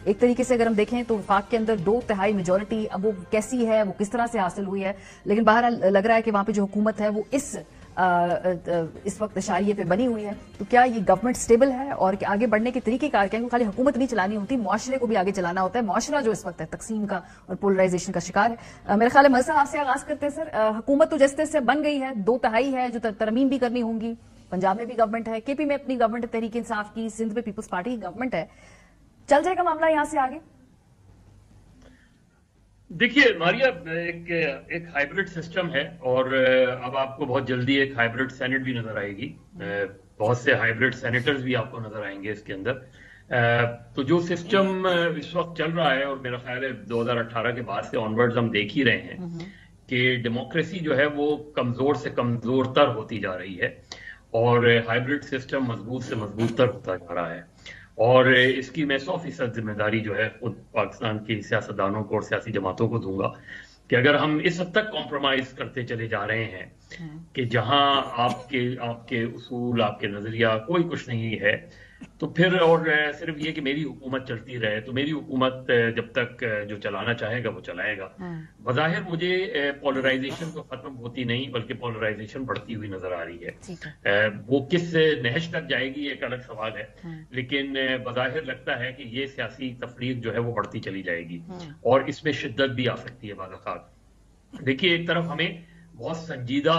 ایک طریقے سے اگر ہم دیکھیں تو وفاق کے اندر 2/3 میجورٹی اب وہ کیسی ہے، وہ کس طرح سے حاصل ہوئی ہے، لیکن بہرحال لگ رہا ہے کہ وہاں پہ جو حکومت ہے وہ اس وقت اشاریے پہ بنی ہوئی ہے. تو کیا یہ گورنمنٹ سٹیبل ہے اور آگے بڑھنے کے طریقے کار کیا ہیں؟ خالی حکومت نہیں چلانی ہوتی، معاشرے کو بھی آگے چلانا ہوتا ہے. معاشرہ جو اس وقت ہے تقسیم کا اور پولرائزیشن کا شکار ہے. میرے خیال ہے مرزا آپ سے آغاز کرتے ہیں سر. حکومت تو جیسے تیسے بن گئی ہے، 2/3 ہے جو ترمیم بھی کرنی ہوں گی. پنجاب میں بھی گورنمنٹ ہے، کے پی میں اپنی گورنمنٹ تحریک انصاف کی، سندھ میں پیپلز پارٹی کی گورنمنٹ ہے. چل جائے گا معاملہ یہاں سے آگے؟ دیکھیے ماریا، ایک ہائیبرڈ سسٹم ہے اور اب آپ کو بہت جلدی ایک ہائیبرڈ سینٹ بھی نظر آئے گی. بہت سے ہائیبرڈ سینیٹرز بھی آپ کو نظر آئیں گے اس کے اندر. تو جو سسٹم اس وقت چل رہا ہے، اور میرا خیال ہے 2018 کے بعد سے آنورڈز ہم دیکھ ہی رہے ہیں کہ ڈیموکریسی جو ہے وہ کمزور سے کمزور تر ہوتی جا رہی ہے اور ہائیبرڈ سسٹم مضبوط سے مضبوط تر ہوتا جا رہا ہے. اور اس کی میں 100% ذمہ داری جو ہے خود پاکستان کی سیاستدانوں کو اور سیاسی جماعتوں کو دوں گا کہ اگر ہم اس حد تک کمپرومائز کرتے چلے جا رہے ہیں کہ جہاں آپ کے اصول، آپ کے نظریہ کوئی کچھ نہیں ہے، تو پھر اور صرف یہ کہ میری حکومت چلتی رہے، تو میری حکومت جب تک جو چلانا چاہے گا وہ چلائے گا. بظاہر مجھے پولرائزیشن تو ختم ہوتی نہیں بلکہ پولرائزیشن بڑھتی ہوئی نظر آ رہی ہے. وہ کس نہج تک جائے گی ایک الگ سوال ہے، لیکن بظاہر لگتا ہے کہ یہ سیاسی تفریق جو ہے وہ بڑھتی چلی جائے گی اور اس میں شدت بھی آ سکتی ہے بعض اوقات. دیکھیے ایک طرف ہمیں بہت سنجیدہ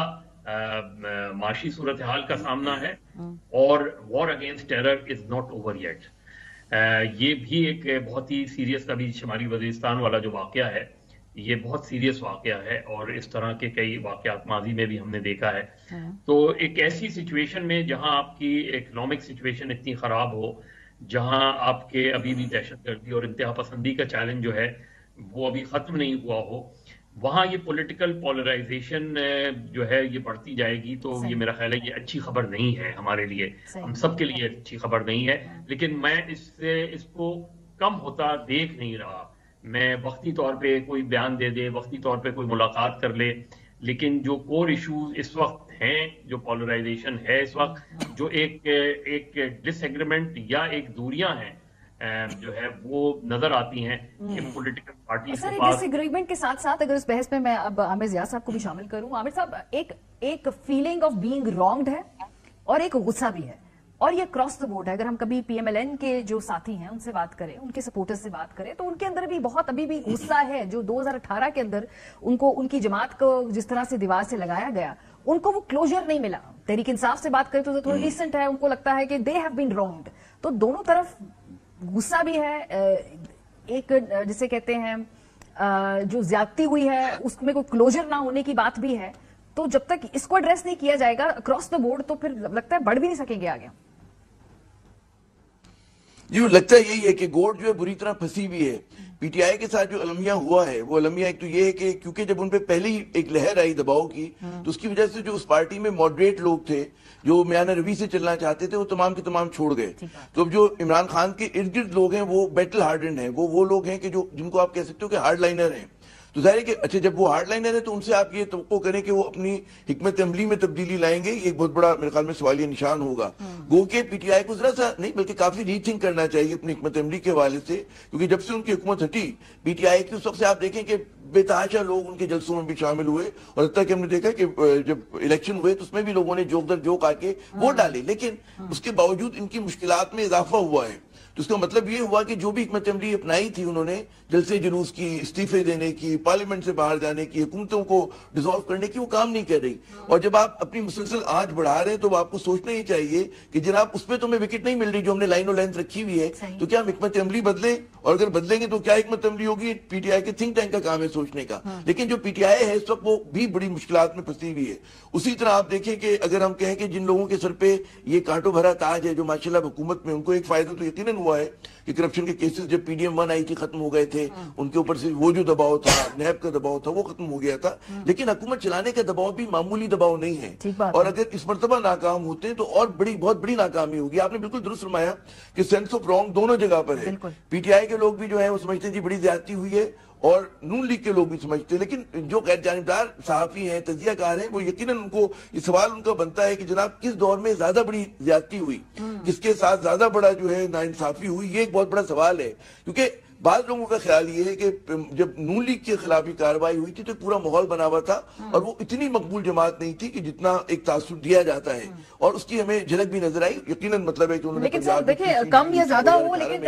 معاشی صورتحال کا سامنا ہے اور war against terror is not over yet. یہ بھی ایک بہت ہی سیریس، ابھی شمالی وزیرستان والا جو واقعہ ہے یہ بہت سیریس واقعہ ہے اور اس طرح کے کئی واقعات ماضی میں بھی ہم نے دیکھا ہے. تو ایک ایسی سچویشن میں جہاں آپ کی اکنامک سچویشن اتنی خراب ہو، جہاں آپ کے ابھی بھی دہشت گردی اور انتہا پسندی کا چیلنج جو ہے وہ ابھی ختم نہیں ہوا ہو، وہاں یہ پولیٹیکل پولرائزیشن جو ہے یہ بڑھتی جائے گی. تو یہ میرا خیال ہے یہ اچھی خبر نہیں ہے ہمارے لیے، ہم سب کے لیے اچھی خبر نہیں ہے. لیکن میں اس کو کم ہوتا دیکھ نہیں رہا. میں وقتی طور پہ کوئی بیان دے دے، وقتی طور پہ کوئی ملاقات کر لے، لیکن جو کور ایشوز اس وقت ہیں، جو پولرائزیشن ہے اس وقت، جو ایک ڈس ایگریمنٹ یا ایک دوریاں ہیں جو ہے وہ نظر آتی ہیں کہ پولیٹیکل پارٹیز کے پاس. ڈس ایگریمنٹ کے ساتھ ساتھ اگر اس بحث میں اب عامر ضیاء صاحب کو بھی شامل کروں. عامر صاحب، ایک فیلنگ آف بینگ رانگڈ ہے اور ایک غصہ بھی ہے، اور یہ کراس دا بورڈ ہے. اگر ہم کبھی پی ایم ایل این کے جو ساتھی ہیں ان سے بات کریں، ان کے سپورٹر سے بات کریں، تو ان کے اندر بھی بہت ابھی بھی غصہ ہے. جو 2018 کے اندر ان کی جماعت کو جس طرح سے دیوار سے لگایا گیا، ان کو وہ کلوجر نہیں ملا. تحریک انصاف سے بات کریں تو تھوڑا ریسنٹ ہے، ان کو لگتا ہے کہ دے ہیو بین رانگڈ. تو دونوں طرف غصہ بھی ہے، ایک جسے کہتے ہیں جو زیادتی ہوئی ہے اس میں کوئی کلوجر نہ ہونے کی بات بھی ہے. تو جب تک اس کو ایڈریس نہیں کیا جائے گا اکراس دا بورڈ تو پھر لگتا ہے بڑھ بھی نہیں سکیں گے آگے. جی لگتا ہے یہی ہے کہ گوٹ جو ہے بری طرح پھنسی ہوئی ہے. پی ٹی آئی کے ساتھ جو المیہ ہوا ہے وہ المیہ ایک تو یہ ہے کہ کیونکہ جب ان پہ پہلی ایک لہر آئی دباؤ کی تو اس کی وجہ سے جو اس پارٹی میں ماڈریٹ لوگ تھے جو میانہ روی سے چلنا چاہتے تھے وہ تمام کے تمام چھوڑ گئے. تو اب جو عمران خان کے ارد گرد لوگ ہیں وہ بیٹل ہارڈنڈ ہیں، وہ لوگ ہیں کہ جن کو آپ کہہ سکتے ہو کہ ہارڈ لائنر ہیں. تو ظاہر ہے کہ اچھا جب وہ ہارڈ لائنر ہے تو ان سے آپ یہ توقع کریں کہ وہ اپنی حکمت عملی میں تبدیلی لائیں گے، ایک بہت بڑا میرے خیال میں سوالیہ نشان ہوگا. گو کہ پی ٹی آئی کو ذرا سا نہیں بلکہ کافی ری تھنک کرنا چاہیے اپنی حکمت عملی کے حوالے سے، کیونکہ جب سے ان کی حکومت ہٹی پی ٹی آئی کی اس وقت سے آپ دیکھیں کہ بے تحاشا لوگ ان کے جلسوں میں بھی شامل ہوئے، اور حتیٰ کہ ہم نے دیکھا کہ جب الیکشن ہوئے تو اس میں بھی لوگوں نے جوک در جوک آ کے ووٹ ڈالے، لیکن اس کے باوجود ان کی مشکلات میں اضافہ ہوا ہے. تو اس کا مطلب یہ ہوا کہ جو بھی حکمت عملی اپنائی تھی انہوں نے جلسے جلوس کی، استعفے دینے کی، پارلیمنٹ سے باہر جانے کی، حکومتوں کو ڈیزالو کرنے کی، وہ کام نہیں کر رہی. اور جب آپ اپنی مسلسل آنچ بڑھا رہے ہیں تو آپ کو سوچنا ہی چاہیے کہ جناب اس پہ تو ہمیں وکٹ نہیں مل رہی جو ہم نے لائن و لینتھ رکھی ہوئی ہے، تو کیا ہم حکمت عملی بدلیں؟ اور اگر بدلیں گے تو کیا حکمت عملی ہوگی؟ پی ٹی آئی کے تھنک ٹینک کا کام ہے سوچنے کا. لیکن جو پی ٹی آئی ہے اس وقت وہ بھی بڑی مشکلات میں پھنسی ہوئی ہے. اسی طرح آپ دیکھیں کہ اگر ہم کہیں کہ جن لوگوں کے سر پہ یہ کانٹوں بھرا تاج ہے جو ماشاءاللہ حکومت میں، ان کو ایک فائدہ تو یقیناً ہوا ہے کہ کرپشن کے کیسز جب پی ڈی ایم 1 آئی تھی ختم ہو گئے تھے، ان کے اوپر سے وہ جو دباؤ تھا، نیب کا دباؤ تھا وہ ختم ہو گیا تھا. لیکن حکومت چلانے کا دباؤ بھی معمولی دباؤ نہیں ہے، اور اگر اس مرتبہ ناکام ہوتے ہیں تو اور بہت بڑی ناکامی ہوگی. آپ نے بالکل درست فرمایا کہ سینس آف رانگ دونوں جگہ پر ہے. پی ٹی آئی کے لوگ بھی جو ہے وہ سمجھتے ہیں جی بڑی زیادتی ہوئی ہے، اور نون لیگ کے لوگ بھی سمجھتے ہیں، لیکن جو غیر جانبدار صحافی ہیں، تجزیہ کار ہیں، وہ یقیناً ان کو یہ سوال ان کا بنتا ہے کہ جناب کس دور میں زیادہ بڑی زیادتی ہوئی، کس کے ساتھ زیادہ بڑا جو ہے ناانصافی ہوئی، یہ ایک بہت بڑا سوال ہے. کیونکہ بعض لوگوں کا خیال یہ ہے کہ جب نون لیگ کے خلاف کارروائی ہوئی تھی تو پورا ماحول بنا ہوا تھا اور وہ اتنی مقبول جماعت نہیں تھی کہ جتنا ایک تاثر دیا جاتا ہے، اور اس کی ہمیں جھلک بھی نظر آئی. یقیناً مطلب ہے کہ انہوں نے لیکن سر دیکھیں کم یا زیادہ ہو، لیکن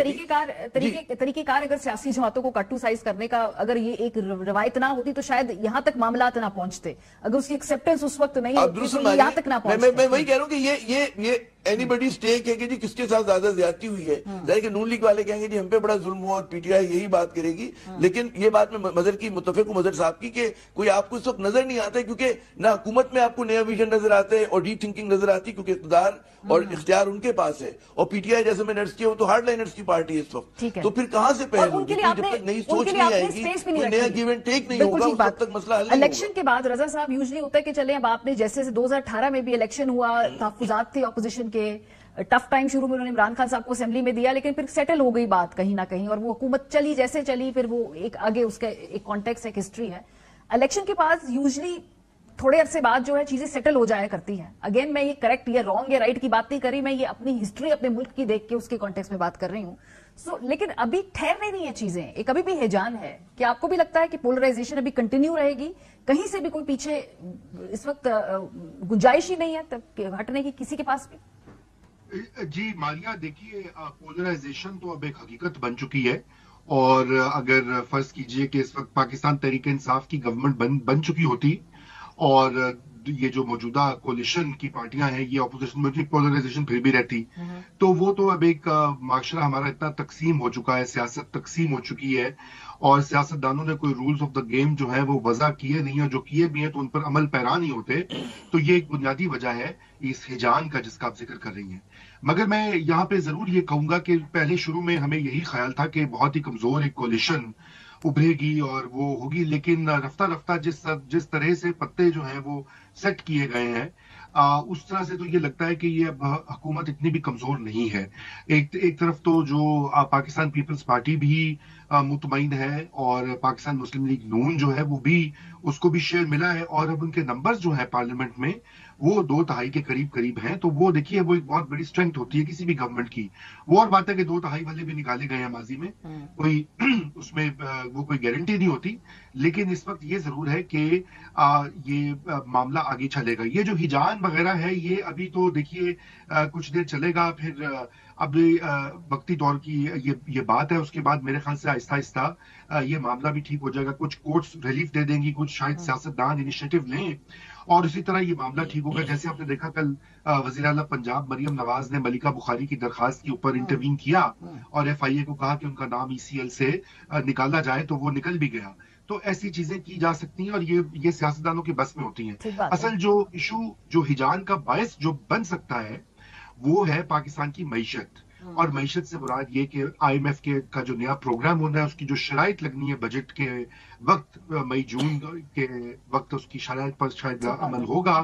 طریقہ کار اگر سیاسی جماعتوں کو کٹوسائز کرنے کا اگر یہ ایک روایت نہ ہوتی تو شاید یہاں تک معاملات نہ پہنچتے. اگر اس کی ایکسیپٹنس اس وقت نہیں ہوتی تو یہاں تک نہ پہنچتے. میں وہی کہہ رہا ہوں کہ یہ اینی بڈی اسٹیک ہے کہ جی کس کے ساتھ زیادہ زیادتی ہوئی ہے. ظاہر کہ نون لیگ والے کہیں گے جی ہم پہ بڑا ظلم ہوا اور پی ٹی آئی یہی بات کرے گی، لیکن یہ بات میں متفق ہوں مظہر صاحب کی کہ کوئی آپ کو اس وقت نظر نہیں آتا ہے، کیونکہ نہ حکومت میں آپ کو نیا ویژن نظر آتا ہے اور ڈی تھنکنگ نظر آتی، کیونکہ اقتدار اور اختیار ان کے پاس ہے. اور پی ٹی آئی جیسے میں نے عرض کیا وہ تو ہارڈ لائنرز کی پارٹی ہے اس وقت، تو پھر کہاں سے پہل ہوگی؟ جب تک نئی سوچ نہیں آئے گی، کوئی نیا گیو اینڈ ٹیک نہیں ہوگا، اس وقت تک مسئلہ حل نہیں ہوگا. الیکشن کے بعد رضا صاحب یوزلی ہوتا ہے کہ چلیں اب آپ نے جیسے 2018 میں بھی الیکشن ہوا، تحفظات تھے اپوزیشن کے، ٹف ٹائم شروع میں انہوں نے عمران خان صاحب کو اسمبلی میں دیا، لیکن پھر سیٹل ہو گئی بات کہیں نہ کہیں اور وہ حکومت چلی جیسے چلی، پھر وہ ایک آگے اس کا ایک کانٹیکس ایک ہسٹری ہے. الیکشن کے بعد یوزلی تھوڑے عرصے بعد جو ہے چیزیں سیٹل ہو جایا کرتی ہیں. اگین میں یہ کریکٹ یا رانگ یا رائٹ کی بات نہیں کر رہی، میں یہ اپنی ہسٹری اپنے ملک کی دیکھ کے اس کے کانٹیکس میں بات کر رہی ہوں. لیکن ابھی ٹھہرنے نہیں ہے چیزیں، ایک ابھی بھی ہیجان ہے. کیا آپ کو بھی لگتا ہے کہ پولرائزیشن ابھی کنٹینیو رہے گی؟ کہیں سے بھی کوئی پیچھے اس وقت گنجائش ہی نہیں ہے ہٹنے کی کسی کے پاس بھی؟ جی مالیہ، دیکھیے پولرائزیشن تو اب ایک حقیقت بن چکی ہے، اور اگر فرض کیجئے کہ اس وقت پاکستان تحریک انصاف کی گورنمنٹ بن چکی ہوتی اور یہ جو موجودہ کولیشن کی پارٹیاں ہیں یہ اپوزیشن میں پولرائزیشن پھر بھی رہتی، تو وہ تو اب ایک معاشرہ ہمارا اتنا تقسیم ہو چکا ہے، سیاست تقسیم ہو چکی ہے، اور سیاستدانوں نے کوئی رولز آف دا گیم جو ہے وہ وضع کیے نہیں ہیں، جو کیے بھی ہیں تو ان پر عمل پیرا نہیں ہوتے. تو یہ ایک بنیادی وجہ ہے اس ہجان کا جس کا آپ ذکر کر رہی ہیں. مگر میں یہاں پہ ضرور یہ کہوں گا کہ پہلے شروع میں ہمیں یہی خیال تھا کہ بہت ہی کمزور ایک کولیشن ابھرے گی اور وہ ہوگی، لیکن رفتہ رفتہ جس طرح سے پتے جو ہیں وہ سیٹ کیے گئے ہیں، اس طرح سے تو یہ لگتا ہے کہ یہ اب حکومت اتنی بھی کمزور نہیں ہے. ایک طرف تو جو پاکستان پیپلز پارٹی بھی مطمئن ہے، اور پاکستان مسلم لیگ نون جو ہے وہ بھی، اس کو بھی شیئر ملا ہے، اور اب ان کے نمبرز جو ہیں پارلیمنٹ میں وہ 2/3 کے قریب ہیں. تو وہ دیکھیے وہ ایک بہت بڑی اسٹرینتھ ہوتی ہے کسی بھی گورنمنٹ کی. وہ اور بات ہے کہ 2/3 والے بھی نکالے گئے ہیں ماضی میں، کوئی اس میں وہ کوئی گارنٹی نہیں ہوتی، لیکن اس وقت یہ ضرور ہے کہ یہ معاملہ آگے چلے گا. یہ جو ہجان وغیرہ ہے یہ ابھی تو دیکھیے کچھ دیر چلے گا، پھر اب وقتی طور کی یہ بات ہے. اس کے بعد میرے خیال سے آہستہ آہستہ یہ معاملہ بھی ٹھیک ہو جائے گا. کچھ کورٹس ریلیف دے دیں گی، کچھ شاید سیاستدان انیشیٹو لیں، اور اسی طرح یہ معاملہ ٹھیک ہوگا. جیسے آپ نے دیکھا کل وزیر اعلیٰ پنجاب مریم نواز نے ملکہ بخاری کی درخواست کے اوپر انٹروین کیا اور ایف آئی اے کو کہا کہ ان کا نام ای سی ایل سے نکالا جائے، تو وہ نکل بھی گیا. تو ایسی چیزیں کی جا سکتی ہیں، اور یہ سیاستدانوں کے بس میں ہوتی ہیں. اصل جو ایشو جو ہجان کا باعث جو بن سکتا ہے وہ ہے پاکستان کی معیشت. اور معیشت سے مراد یہ کہ آئی ایم ایف کا جو نیا پروگرام ہونا ہے اس کی جو شرائط لگنی ہے بجٹ کے وقت، مئی جون کے وقت اس کی شرائط پر شاید عمل ہوگا.